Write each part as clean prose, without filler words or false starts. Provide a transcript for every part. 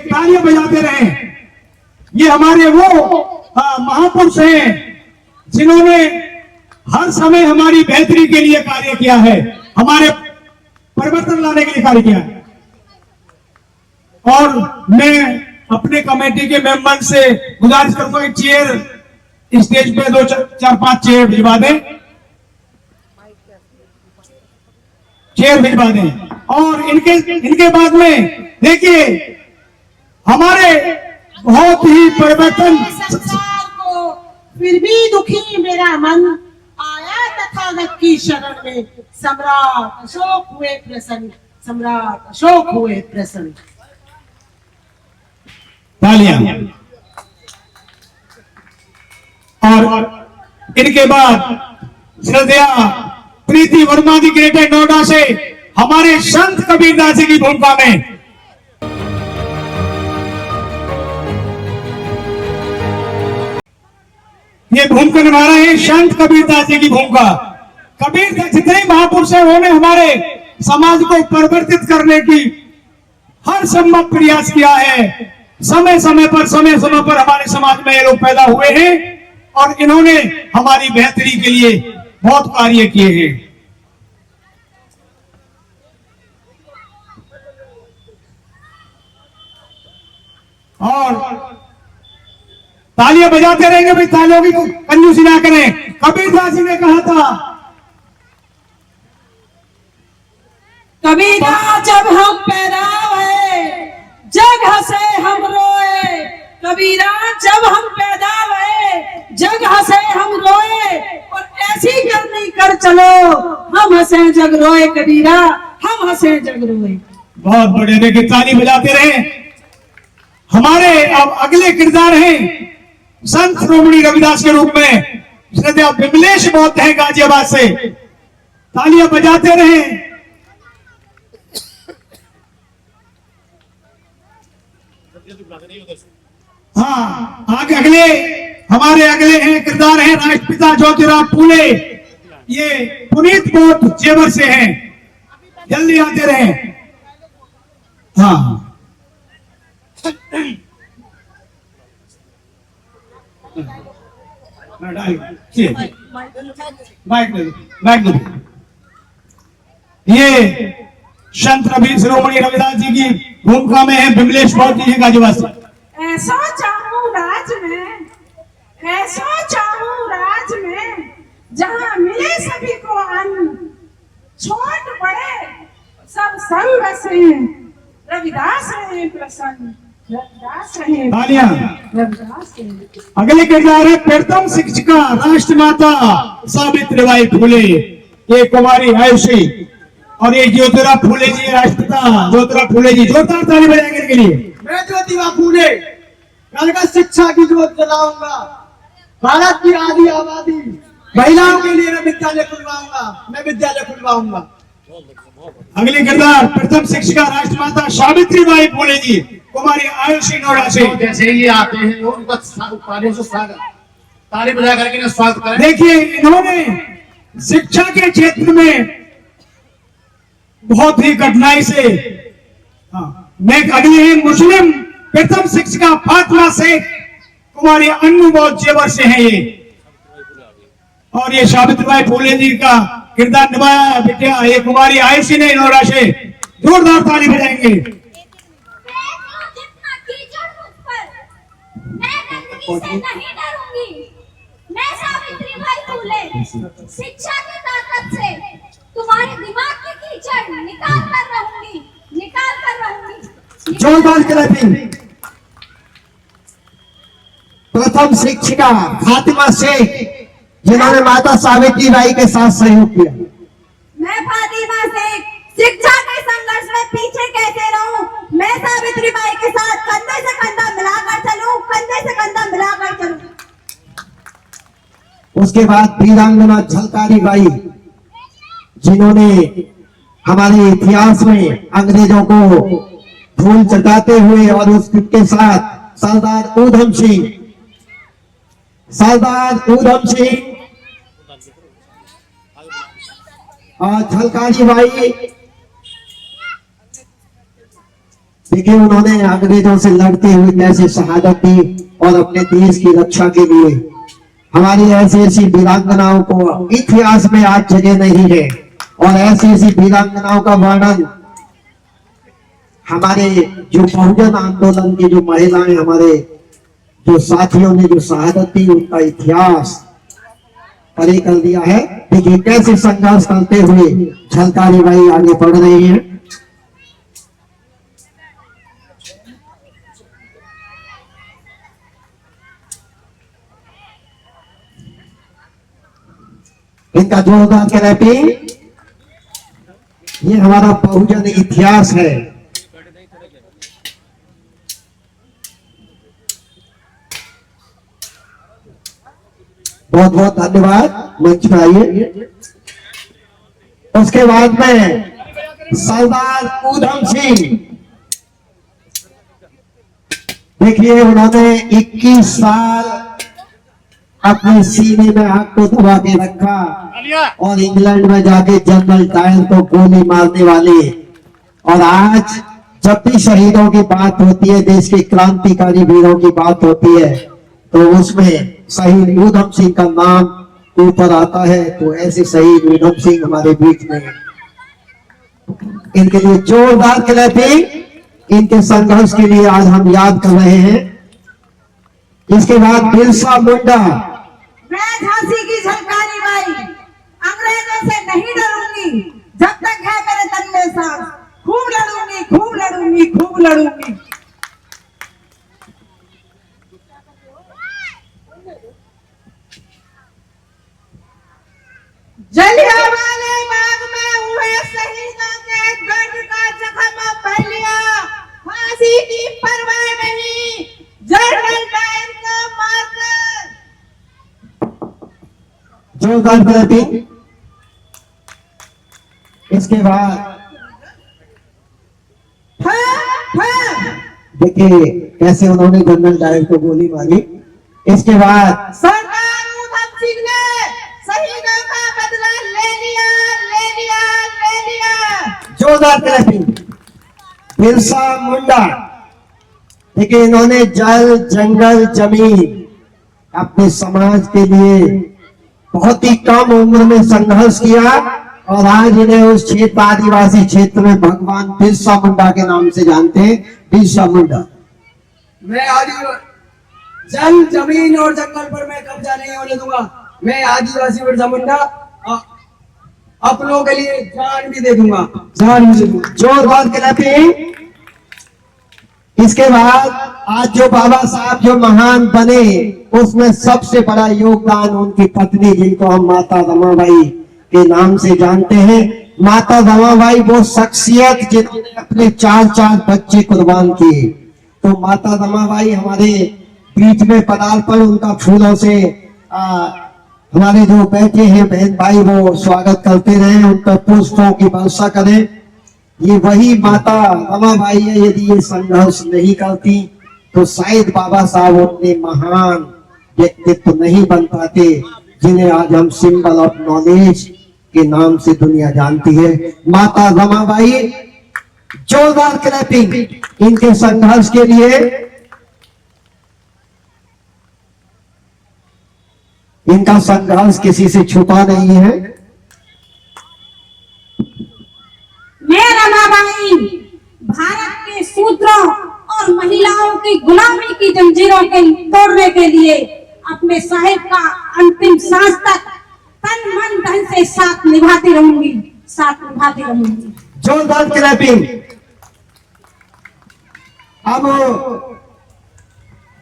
तालियां बजाते रहे। ये हमारे वो महापुरुष हैं जिन्होंने हर समय हमारी बेहतरी के लिए कार्य किया है, हमारे परिवर्तन लाने के लिए कार्य किया है। और मैं अपने कमेटी के मेंबर से गुजारिश करूंगा कि चेयर स्टेज पे 2-4-5 चेयर भिजवा दें, चेयर भिजवा दें। और इनके बाद में देखिए हमारे बहुत ही परिवर्तन। संसार को फिर भी दुखी मेरा मन, आया तथागत की शरण में, सम्राट अशोक हुए प्रसन्न, सम्राट अशोक हुए प्रसन्न। तालियां। और इनके बाद श्रद्धेय प्रीति वर्मा जी ग्रेटर नोएडा से हमारे संत कबीरदास जी की भूमिका में ये भूमिका निभा रहे हैं, संत कबीरदास जी की भूमिका। कबीरदास जितने महापुरुष हैं उन्होंने हमारे समाज को परिवर्तित करने की हर संभव प्रयास किया है। समय समय पर हमारे समाज में ये लोग पैदा हुए हैं और इन्होंने हमारी बेहतरी के लिए बहुत कार्य किए हैं। और तालियां बजाते रहेंगे भाई, तालियों की कंजूसी ना करें। कबीरदास जी ने कहा था, कबीरा जब हम पैदा हुए जग हंसे हम रोए, कबीरा जब हम पैदा हुए जग हंसे हम रोए, और ऐसी करनी कर चलो हम हंसे जग रोए, कबीरा हम हंसे जग रोए। बहुत बड़े देखिए, ताली बजाते रहे। हमारे अब अगले किरदार हैं संत श्रोमणी रविदास के रूप में श्रद्धेय विमलेश बौद्ध हैं गाजियाबाद से। तालियां बजाते रहे। हाँ, आगे हमारे अगले हैं किरदार हैं राष्ट्रपिता ज्योतिराव फूले। ये पुनीत बौद्ध जेवर से हैं, जल्दी आते रहे। हाँ, ये संत श्रोमणी रविदास जी की भूमिका में है विमलेश बौद्ध जी हैं गाजियाबाद से। ऐसा चाहूं राज में, ऐसा चाहूं राज में, जहां मिले सभी को अन्न, छोट बड़े सब संग से, रविदास रहे प्रसन्न, रविदास रहे तालियां। रविदास रहे। अगले किरदार है प्रथम शिक्षिका राष्ट्रमाता सावित्रीबाई फूले। ये कुमारी आयुषी और ये ज्योतिराव फूले जी राष्ट्रपिता ज्योतिराव फूले जी। जोरदार ताली बजाएंगे इनके लिए। मैं ज्योतिबा फूले कल का शिक्षा की जोत जलाऊंगा, भारत की आधी आबादी महिलाओं के लिए मैं विद्यालय खुलवाऊंगा, मैं विद्यालय खुलवाऊंगा। अगले किरदार प्रथम शिक्षिका राष्ट्रमाता सावित्रीबाई फूले जी, कुमारी आयुषी नोएडा से। जैसे ही आते हैं उनका तालियों से स्वागत, ताली बजा करके स्वागत करें। देखिए इन्होंने शिक्षा के क्षेत्र में बहुत ही कठिनाई से, मैं अगले हैं मुस्लिम प्रथम शिक्षिका फातिमा शेख, कुमारी अन्नू बौद्ध जेवर से हैं ये। और ये सावित्रीबाई फूले जी का किरदार निभाया बेटिया ये कुमारी आयुषी ने नोएडा से। जोरदार ताली बजाएंगे। नहीं डरूंगी, मैं सावित्रीबाई फूले शिक्षा की ताकत से तुम्हारे दिमाग की कीचड़ निकाल कर रहूंगी। जोरदार क्लैपिंग। प्रथम शिक्षिका फातिमा शेख जिन्होंने माता सावित्रीबाई के साथ सहयोग किया। मैं फातिमा शेख शिक्षा के संघर्ष में पीछे कैसे रहूं, मैं सावित्रीबाई के साथ कंधे से कंधा मिलाकर चलूं, कंधे से कंधा मिलाकर चलूं। उसके बाद वीरांगना झलकारी बाई जिन्होंने हमारे इतिहास में अंग्रेजों को धूल चटाते हुए और उसके साथ सरदार ऊधम सिंह और झलकारी बाई देखिए उन्होंने अंग्रेजों से लड़ते हुए कैसे शहादत दी और अपने देश की रक्षा के लिए हमारी ऐसी ऐसी वीरांगनाओं को इतिहास में आज जगह नहीं है। और ऐसी ऐसी वीरांगनाओं का वर्णन हमारे जो बहुजन आंदोलन की जो महिलाएं, हमारे जो साथियों ने जो शहादत दी, उनका इतिहास परे कर दिया है। देखिए कैसे संघर्ष करते हुए झलकारी बाई आगे बढ़ रही है। इनका जोरदार क्लैपिंग। ये हमारा बहुजन इतिहास है। बहुत बहुत धन्यवाद। मंच पे आइए। उसके बाद में सरदार ऊधम सिंह, देखिए उन्होंने 21 साल अपने सीने में आग को दबा के रखा और इंग्लैंड में जाके जनरल डायर को गोली मारने वाले। और आज जब भी शहीदों की बात होती है, देश के क्रांतिकारी वीरों की बात होती है, तो उसमें शहीद ऊधम सिंह का नाम ऊपर आता है। तो ऐसे शहीद ऊधम सिंह हमारे बीच में हैं। इनके लिए जोरदार क्लैपिंग। इनके संघर्ष के लिए आज हम याद कर रहे हैं। इसके बाद बिरसा मुंडा। मैं झांसी की झलकारी बाई अंग्रेजों से नहीं डरूंगी जब तक है मेरे तन में सांस। खूब लड़ूंगी, खूब लड़ूंगी, खूब लड़ूंगी। जलियांवाले बाग में हुए शहीदों के दर्द का जख्म फैलिया, फांसी की परवाह नहीं, जनरल डायर को मारकर। जोरदार क्लैपिंग। इसके बाद देखिए कैसे उन्होंने जनरल डायर को गोली मारी। इसके बाद सरदार ऊधम सिंह ने शहीदों का बदला ले लिया, ले लिया, ले लिया। जोरदार क्लैपिंग। बिरसा मुंडा, देखिए इन्होंने जल, जंगल, जमीन अपने समाज के लिए बहुत ही कम उम्र में संघर्ष किया और आज इन्हें उस क्षेत्र, आदिवासी क्षेत्र में भगवान बिरसा मुंडा के नाम से जानते हैं। बिरसा मुंडा। मैं जल, जमीन और जंगल पर मैं कब्जा नहीं होने दूंगा। मैं आदिवासी बिरसा मुंडा अपनों के लिए जान भी दे दूंगा, जान भी दे दूंगा। जोरदार क्लैपिंग। इसके बाद आज जो बाबा साहब जो महान बने, उसमें सबसे बड़ा योगदान उनकी पत्नी, जिनको हम माता रमाबाई के नाम से जानते हैं। माता रमाबाई वो शख्सियत जिन्होंने अपने 4 बच्चे कुर्बान किए। तो माता रमाबाई हमारे बीच में पदार्पण, उनका फूलों से हमारे जो बैठे हैं बहन भाई वो स्वागत करते रहे, उनका पुष्पों की वर्षा करें। ये वही माता रमाबाई है। यदि ये संघर्ष नहीं करती तो शायद बाबा साहब उतने महान व्यक्तित्व नहीं बन पाते जिन्हें आज हम सिंबल ऑफ नॉलेज के नाम से दुनिया जानती है। माता रमाबाई। जोरदार क्लैपिंग इनके संघर्ष के लिए। इनका संघर्ष किसी से छुपा नहीं है। मैं रमाबाई भारत के शूद्रों और महिलाओं की गुलामी की जंजीरों के तोड़ने के लिए अपने साहिब का अंतिम सांस तक तन मन धन से साथ निभाती रहूंगी, साथ निभाती रहूंगी। जोरदार क्लैपिंग। अब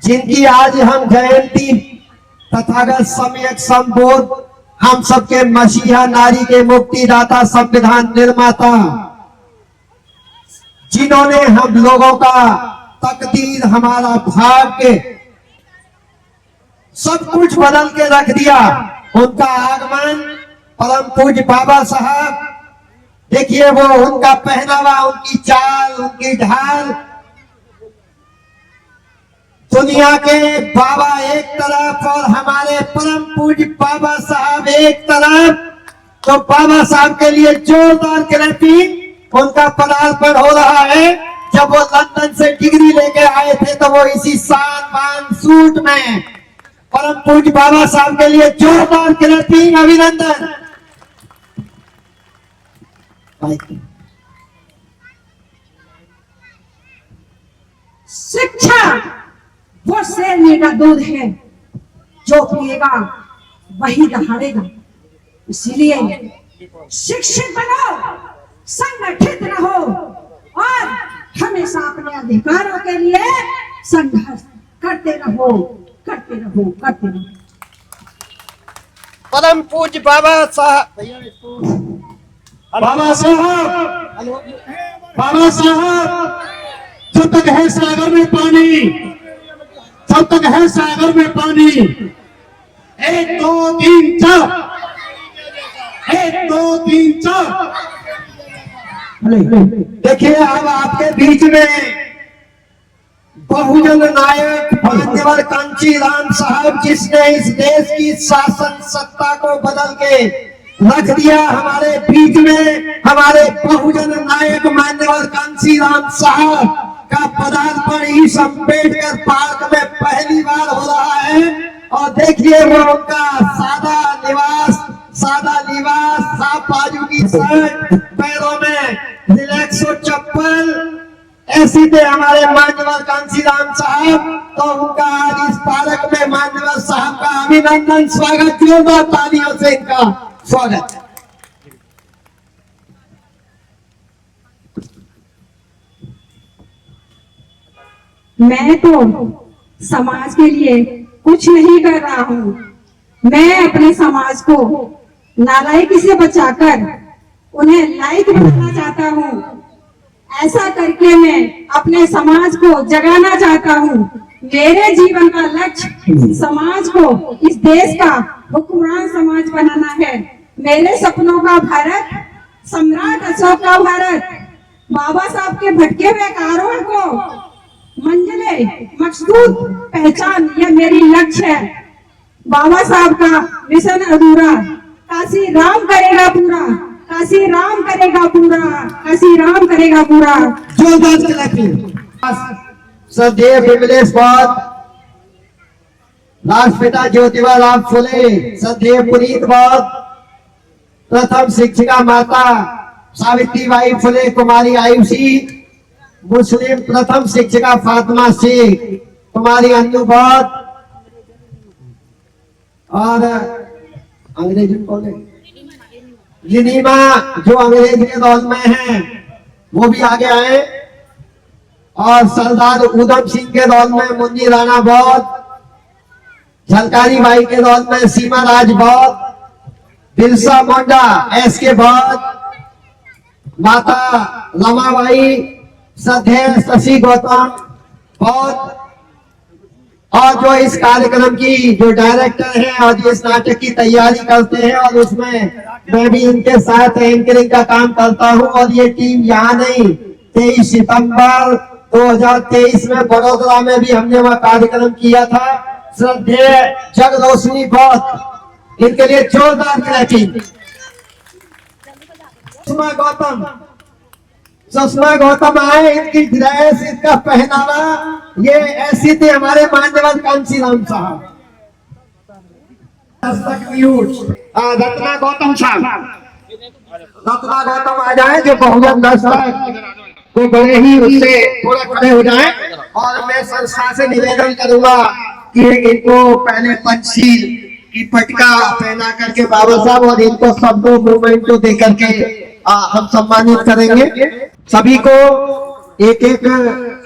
जिनकी आज हम जयंती तथागत सम्यक संबोध, हम सबके मसीहा, नारी के मुक्तिदाता, संविधान निर्माता, जिन्होंने हम लोगों का तकदीर, हमारा भाग्य सब कुछ बदल के रख दिया, उनका आगमन परम पूज्य बाबा साहब। देखिए वो उनका पहनावा, उनकी चाल, उनकी ढाल। दुनिया के बाबा एक तरफ और हमारे परम पूज्य बाबा साहब एक तरफ। तो बाबा साहब के लिए जोरदार क्लैपिंग। उनका पदार्पण हो रहा है। जब वो लंदन से डिग्री लेके आए थे तो वो इसी शान बान सूट में परम पूज्य बाबा साहब के लिए जोरदार क्लैपिंग, अभिनंदन। शिक्षा वो शेरनी का दूध है, जो पिएगा वही दहाड़ेगा। इसीलिए शिक्षित बनो, संगठित रहो और हमेशा अपने अधिकारों के लिए संघर्ष करते रहो, करते रहो, करते रहो। परम पूज्य बाबा साहब, बाबा साहब जब तक है सागर में पानी, जब तक है सागर में पानी, 1 2 3 4, 1 2 3 4। देखिए अब आपके बीच में बहुजन नायक मान्यवर कांचीराम साहब, जिसने इस देश की शासन सत्ता को बदल के रख दिया, हमारे बीच में हमारे बहुजन नायक मान्यवर कांचीराम साहब का पदार्पण इस अम्बेडकर पार्क में पहली बार हो रहा है। और देखिए वो उनका सादा लिबास, साफ बाजू की शर्ट, पैरों में रिलैक्सो चप्पल, ऐसी थे हमारे मान्यवर कांचीराम साहब। तो उनका आज इस पार्क में मान्यवर साहब का अभिनंदन, स्वागत, जोरदार तालियों से इनका स्वागत। मैं तो समाज के लिए कुछ नहीं कर रहा हूँ, मैं अपने समाज को नालायकी से बचाकर उन्हें लायक बनाना चाहता हूँ। ऐसा करके मैं अपने समाज को जगाना चाहता हूँ। मेरे जीवन का लक्ष्य समाज को, इस देश का हुक्मरान समाज बनाना है। मेरे सपनों का भारत, सम्राट अशोक का भारत, बाबा साहब के भटके हुए कारवां को मंजिले मकसूद पहचान, यह मेरी लक्ष्य है। बाबा साहब का मिशन अधूरा, काशी राम करेगा पूरा, काशी राम करेगा पूरा, काशी राम करेगा पूरा। श्रद्धेय विमलेश बौद्ध, राष्ट्रपिता ज्योतिबा फुले, श्रद्धेय पुनीत बौद्ध, प्रथम शिक्षिका माता सावित्रीबाई फुले कुमारी आयुषी, मुस्लिम प्रथम शिक्षिका फातिमा शेख कुमारी अन्नू बौद्ध, और अंग्रेजी कौन है, लिनीमा, जो अंग्रेज के दौर में है वो भी आगे आए, और सरदार उधम सिंह के दौर में मुन्नी राणा बौद्ध, झलकारी बाई के दौर में सीमा राज बौद्ध, बिरसा मुंडा एस.के. बौद्ध, माता रमाबाई, श्रद्धेय शशि गौतम बौद्ध, और जो इस कार्यक्रम की जो डायरेक्टर हैं और जो इस नाटक की तैयारी करते हैं, और उसमें मैं भी इनके साथ एंकरिंग का काम करता हूं। और ये टीम यहाँ नहीं, 23 सितंबर 2023 में बड़ोदरा में भी हमने वह कार्यक्रम किया था। श्रद्धेय जग रोशनी बौद्ध, इनके लिए जोरदार क्लैपिंग। सुषमा गौतम आए, इनकी ड्रेस, इनका पहनावा, ये ऐसी थे हमारे मान्यवर कांचीराम साहब। रत्ना गौतम साहब, रत्ना गौतम आ जाए, जो बहुजन दस्तक को बड़े ही उससे थोड़ा खड़े हो जाए। और मैं संस्था से निवेदन करूंगा कि इनको पहले पंचशील की पटका पहना करके बाबा साहब, और इनको शब्दों मूवमेंट को दे करके हम सम्मानित करेंगे सभी को एक एक।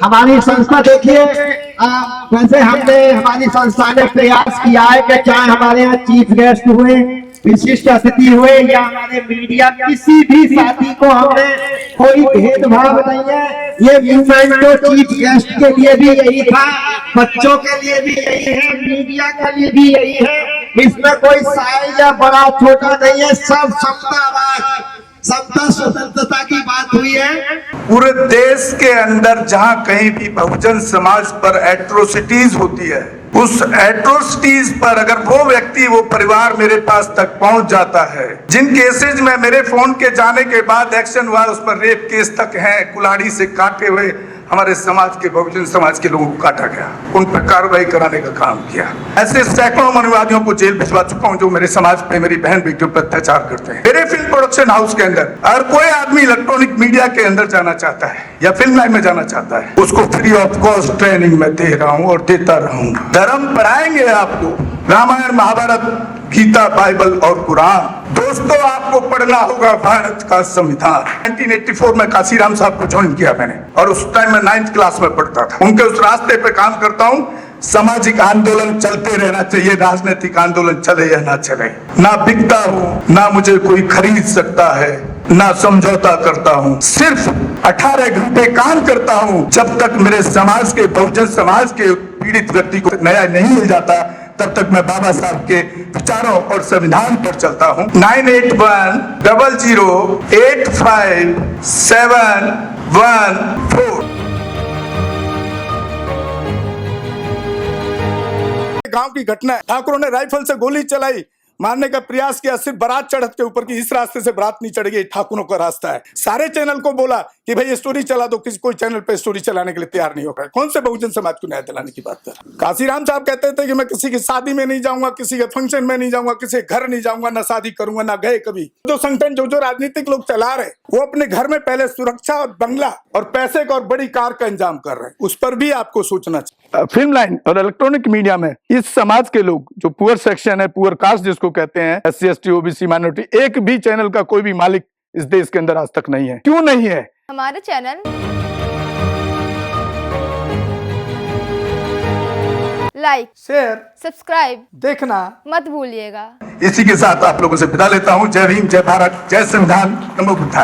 हमारी संस्था देखिए, वैसे हमारी संस्था ने प्रयास किया है कि चाहे हमारे यहाँ चीफ गेस्ट हुए, विशिष्ट अतिथि हुए, या हमारे मीडिया, किसी भी साथी को हमने कोई भेदभाव नहीं है। ये मूवमेंट तो चीफ गेस्ट के लिए भी यही था, बच्चों के लिए भी यही है, मीडिया के लिए भी यही है। इसमें कोई साइज या बड़ा छोटा नहीं है, सब समता स्वतंत्रता की बात हुई है। पूरे देश के अंदर जहां कहीं भी बहुजन समाज पर एट्रोसिटीज होती है, उस एट्रोसिटीज पर अगर वो व्यक्ति, वो परिवार मेरे पास तक पहुंच जाता है, जिन केसेज में मेरे फोन के जाने के बाद एक्शन हुआ, उस पर रेप केस तक है, कुल्हाड़ी से काटे हुए हमारे समाज के बहुजन समाज के लोगों को काटा गया, उन पर कार्रवाई कराने का काम किया। ऐसे सैकड़ों मनुवादियों को जेल भिजवा चुका हूं जो मेरे समाज पे, मेरी बहन बेटियों पर अत्याचार करते हैं। मेरे फिल्म प्रोडक्शन हाउस के अंदर अगर कोई आदमी इलेक्ट्रॉनिक मीडिया के अंदर जाना चाहता है या फिल्म लाइन में जाना चाहता है, उसको फ्री ऑफ कॉस्ट ट्रेनिंग में दे रहा हूं और देता रहूंगा। धर्म पढ़ाएंगे आपको, रामायण, महाभारत, गीता, बाइबल और कुरान। दोस्तों, आपको पढ़ना होगा भारत का संविधान। 1984 में काशीराम साहब को ज्वाइन किया मैंने, और उस टाइम मैं 9th क्लास में पढ़ता था। उनके उस रास्ते पे काम करता हूँ। सामाजिक आंदोलन चलते रहना चाहिए, राजनीतिक आंदोलन चले या ना चले। ना बिकता हूँ, ना मुझे कोई खरीद सकता है, ना समझौता करता हूँ। सिर्फ 18 घंटे काम करता हूँ। जब तक मेरे समाज के, बहुजन समाज के पीड़ित व्यक्ति को न्याय नहीं मिल जाता, तब तक मैं बाबा साहब के विचारों और संविधान पर चलता हूँ। 9810085714। गांव की घटना है, ठाकुरों ने राइफल से गोली चलाई, मारने का प्रयास किया, सिर्फ बारात चढ़त के ऊपर की, इस रास्ते से बारात नहीं चढ़ गई, ठाकुरों का रास्ता है। सारे चैनल को बोला कि भाई ये स्टोरी चला दो, किसी कोई चैनल पे स्टोरी चलाने के लिए तैयार नहीं होगा। कौन से बहुजन समाज को न्याय दिलाने की बात कर? काशीराम साहब कहते थे कि मैं किसी की शादी में नहीं जाऊंगा, किसी के फंक्शन में नहीं जाऊंगा, किसी के घर नहीं जाऊंगा, ना शादी करूंगा, ना गए कभी। जो संगठन, जो राजनीतिक लोग चला रहे, वो अपने घर में पहले सुरक्षा और बंगला और पैसे का और बड़ी कार का इंतजाम कर रहे हैं। उस पर भी आपको सोचना चाहिए। फिल्म लाइन और इलेक्ट्रॉनिक मीडिया में इस समाज के लोग, जो पुअर सेक्शन है, पुअर कास्ट जिसको कहते हैं, SC ST OBC माइनॉरिटी, एक भी चैनल का कोई भी मालिक इस देश के अंदर आज तक नहीं है। क्यों नहीं है? हमारे चैनल लाइक, शेयर, सब्सक्राइब देखना मत भूलिएगा। इसी के साथ आप लोगों से विदा लेता हूं। जय भीम, जय भारत, जय संविधान, नमो बुद्धाय।